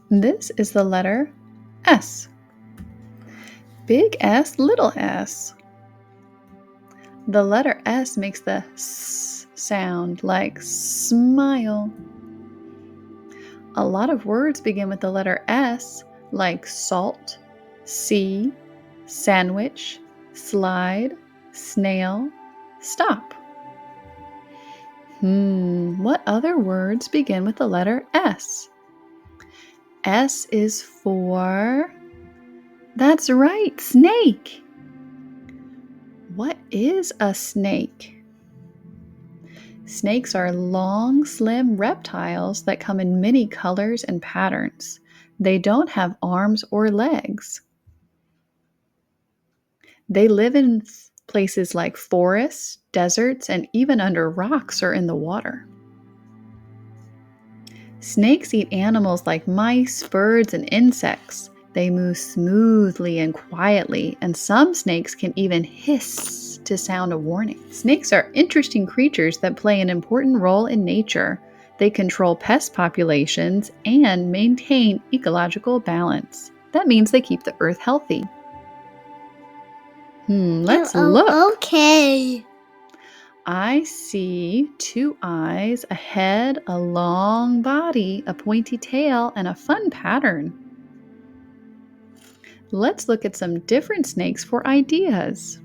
This is the letter S. Big S, little s. The letter S makes the S sound like smile. A lot of words begin with the letter S, like salt, sea, sandwich, slide, snail, stop. What other words begin with the letter S? S is for... That's right, snake. What is a snake? Snakes are long, slim reptiles that come in many colors and patterns. They don't have arms or legs. They live in places like forests, deserts, and even under rocks or in the water. Snakes eat animals like mice, birds, and insects. They move smoothly and quietly, and some snakes can even hiss to sound a warning. Snakes are interesting creatures that play an important role in nature. They control pest populations and maintain ecological balance. That means they keep the earth healthy. Let's look. Okay. I see 2 eyes, a head, a long body, a pointy tail, and a fun pattern. Let's look at some different snakes for ideas.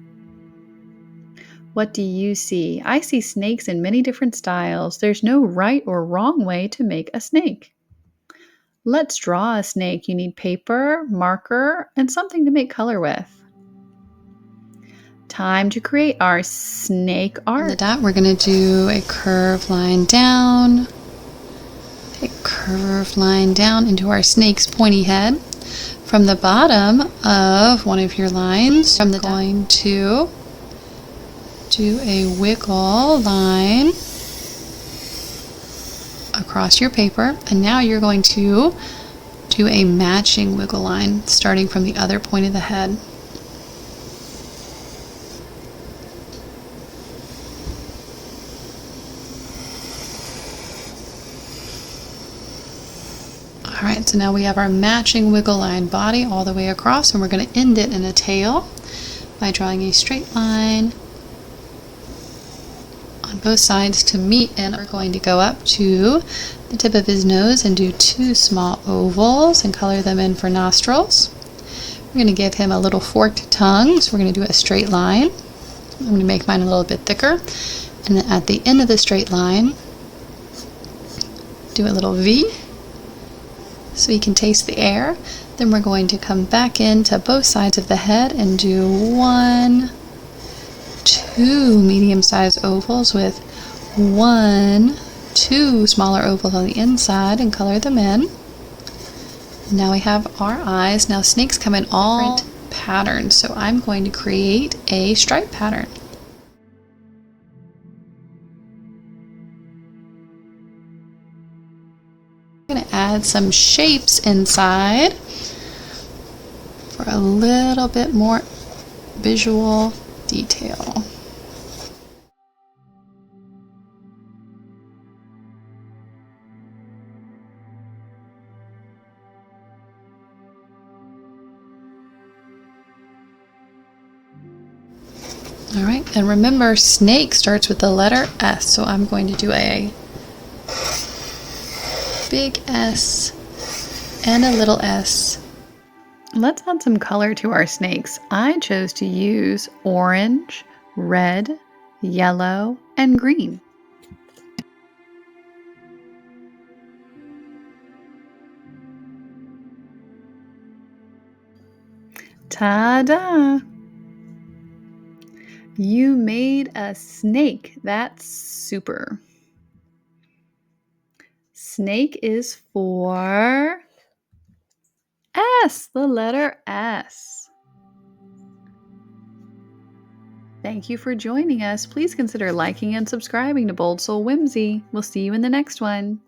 What do you see? I see snakes in many different styles. There's no right or wrong way to make a snake. Let's draw a snake. You need paper, marker, and something to make color with. Time to create our snake art. On the dot, we're going to do a curved line down, a curved line down into our snake's pointy head. From the bottom of one of your lines, I'm going to do a wiggle line across your paper, and now you're going to do a matching wiggle line starting from the other point of the head. Alright, so now we have our matching wiggle line body all the way across, and we're going to end it in a tail by drawing a straight line on both sides to meet, and we're going to go up to the tip of his nose and do 2 small ovals and color them in for nostrils. We're going to give him a little forked tongue, so we're going to do a straight line. I'm going to make mine a little bit thicker, and then at the end of the straight line, do a little V so he can taste the air. Then we're going to come back into both sides of the head and do 1, 2 medium-sized ovals with 1, 2 smaller ovals on the inside and color them in. Now we have our eyes. Now snakes come in all different patterns, so I'm going to create a stripe pattern. I'm going to add some shapes inside for a little bit more visual detail. All right, and remember, snake starts with the letter S, so I'm going to do a big S and a little s. Let's add some color to our snakes. I chose to use orange, red, yellow, and green. Ta-da! You made a snake. That's super. Snake is for S, the letter S. Thank you for joining us. Please consider liking and subscribing to Bold Soul Whimsy. We'll see you in the next one.